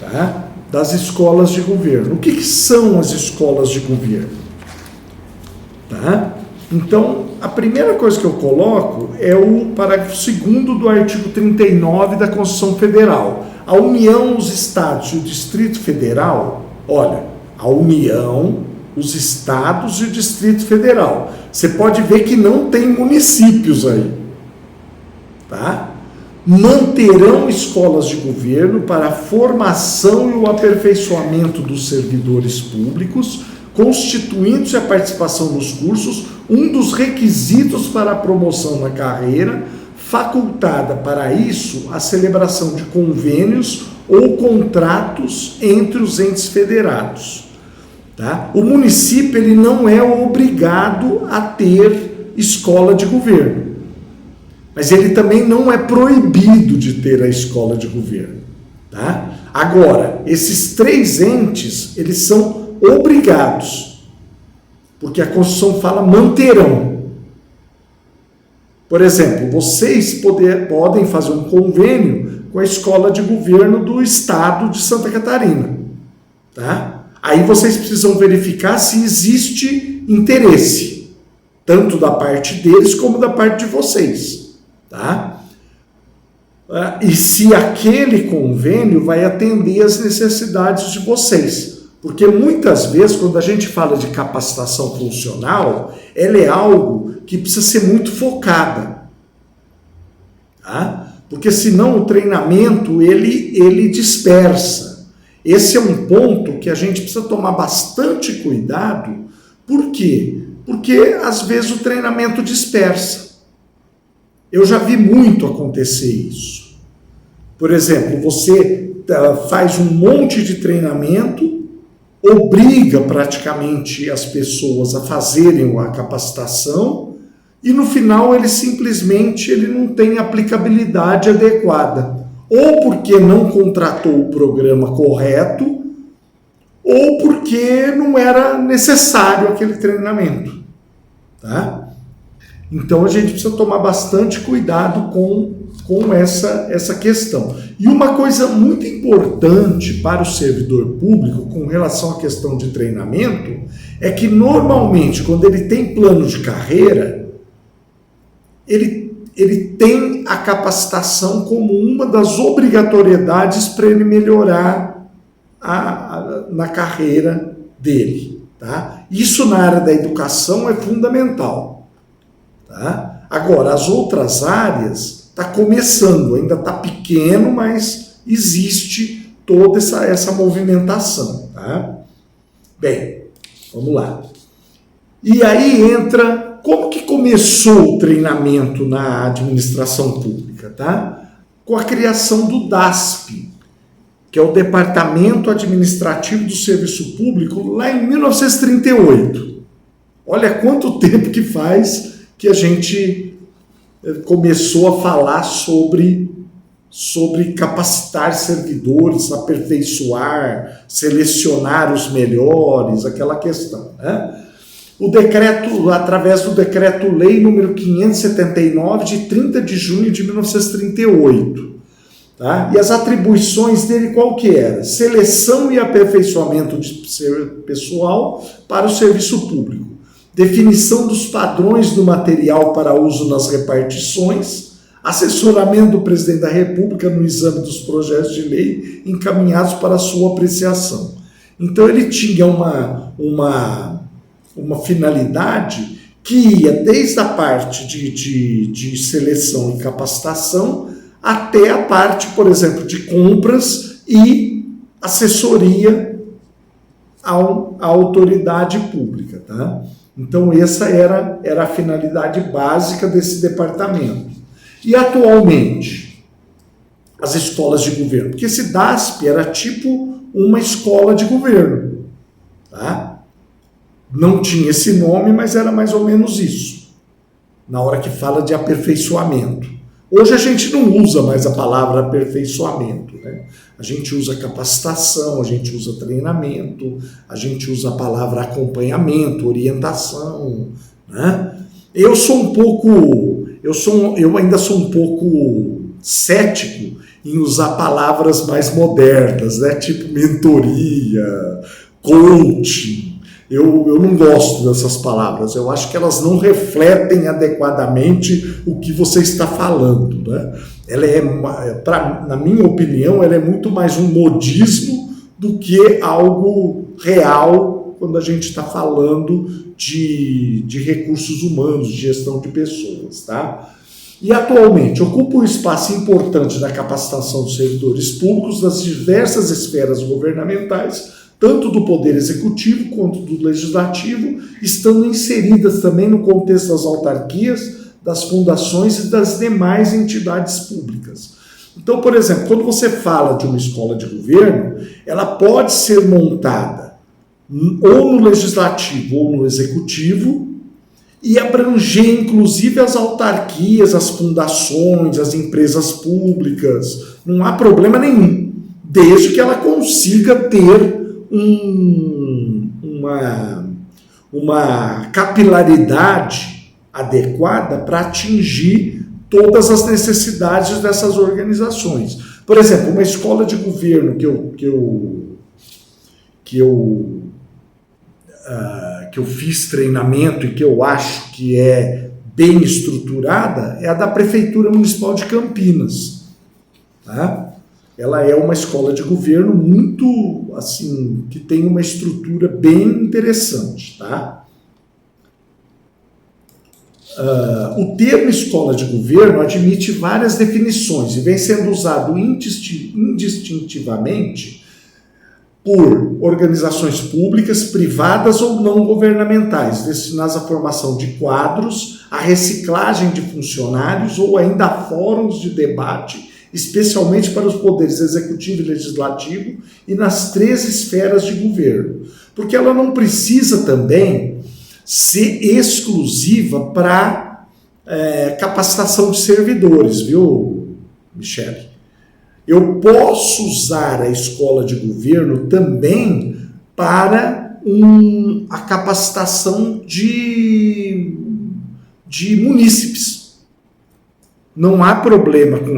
tá? Das escolas de governo. O que são as escolas de governo? Tá? Então, a primeira coisa que eu coloco é o parágrafo 2º do artigo 39 da Constituição Federal. A União, os Estados e o Distrito Federal, olha, a União, os Estados e o Distrito Federal. Você pode ver que não tem municípios aí, tá? Manterão escolas de governo para a formação e o aperfeiçoamento dos servidores públicos, constituindo-se a participação nos cursos um dos requisitos para a promoção na carreira, facultada para isso a celebração de convênios ou contratos entre os entes federados. Tá? O município ele não é obrigado a ter escola de governo. Mas ele também não é proibido de ter a escola de governo. Tá? Agora, esses 3 entes, eles são obrigados, porque a Constituição fala manterão. Por exemplo, vocês podem fazer um convênio com a escola de governo do estado de Santa Catarina. Tá? Aí vocês precisam verificar se existe interesse, tanto da parte deles como da parte de vocês. Tá? E se aquele convênio vai atender às necessidades de vocês. Porque muitas vezes, quando a gente fala de capacitação funcional, ela é algo que precisa ser muito focada. Tá? Porque senão o treinamento ele dispersa. Esse é um ponto que a gente precisa tomar bastante cuidado. Por quê? Porque às vezes o treinamento dispersa. Eu já vi muito acontecer isso. Por exemplo, você faz um monte de treinamento, obriga praticamente as pessoas a fazerem a capacitação e no final ele não tem aplicabilidade adequada. Ou porque não contratou o programa correto, ou porque não era necessário aquele treinamento. Tá? Então a gente precisa tomar bastante cuidado com essa questão. E uma coisa muito importante para o servidor público com relação à questão de treinamento é que normalmente quando ele tem plano de carreira, ele tem a capacitação como uma das obrigatoriedades para ele melhorar na carreira dele. Tá? Isso na área da educação é fundamental. Tá? Agora, as outras áreas está começando, ainda está pequeno, mas existe toda essa movimentação. Tá? Bem, vamos lá. E aí entra, como que começou o treinamento na administração pública? Tá? Com a criação do DASP, que é o Departamento Administrativo do Serviço Público, lá em 1938. Olha quanto tempo que faz que a gente começou a falar sobre capacitar servidores, aperfeiçoar, selecionar os melhores, aquela questão. Né? O decreto, através do Decreto-Lei número 579, de 30 de junho de 1938. Tá? E as atribuições dele qual que era? Seleção e aperfeiçoamento de pessoal para o serviço público. Definição dos padrões do material para uso nas repartições, assessoramento do presidente da República no exame dos projetos de lei encaminhados para sua apreciação. Então ele tinha uma finalidade que ia desde a parte de seleção e capacitação até a parte, por exemplo, de compras e assessoria à autoridade pública, tá? Então essa era a finalidade básica desse departamento. E atualmente, as escolas de governo, porque esse DASP era tipo uma escola de governo, tá? Não tinha esse nome, mas era mais ou menos isso, na hora que fala de aperfeiçoamento. Hoje a gente não usa mais a palavra aperfeiçoamento, né? A gente usa capacitação, a gente usa treinamento, a gente usa a palavra acompanhamento, orientação, né? Eu ainda sou um pouco cético em usar palavras mais modernas, né? Tipo mentoria, coaching. Eu não gosto dessas palavras, eu acho que elas não refletem adequadamente o que você está falando, né? Ela na minha opinião, ela é muito mais um modismo do que algo real quando a gente está falando de recursos humanos, de gestão de pessoas, tá? E atualmente ocupa um espaço importante na capacitação dos servidores públicos das diversas esferas governamentais, tanto do Poder Executivo quanto do Legislativo, estando inseridas também no contexto das autarquias, das fundações e das demais entidades públicas. Então, por exemplo, quando você fala de uma escola de governo, ela pode ser montada ou no Legislativo ou no Executivo e abranger, inclusive, as autarquias, as fundações, as empresas públicas. Não há problema nenhum, desde que ela consiga ter uma capilaridade adequada para atingir todas as necessidades dessas organizações. Por exemplo, uma escola de governo que eu fiz treinamento e que eu acho que é bem estruturada é a da Prefeitura Municipal de Campinas, tá? Ela é uma escola de governo muito, assim, que tem uma estrutura bem interessante, tá? O termo escola de governo admite várias definições e vem sendo usado indistintivamente por organizações públicas, privadas ou não governamentais, destinadas à formação de quadros, à reciclagem de funcionários ou ainda a fóruns de debate, especialmente para os poderes executivo e legislativo e nas 3 esferas de governo. Porque ela não precisa também ser exclusiva para capacitação de servidores, viu, Michele? Eu posso usar a escola de governo também para a capacitação de munícipes. Não há problema com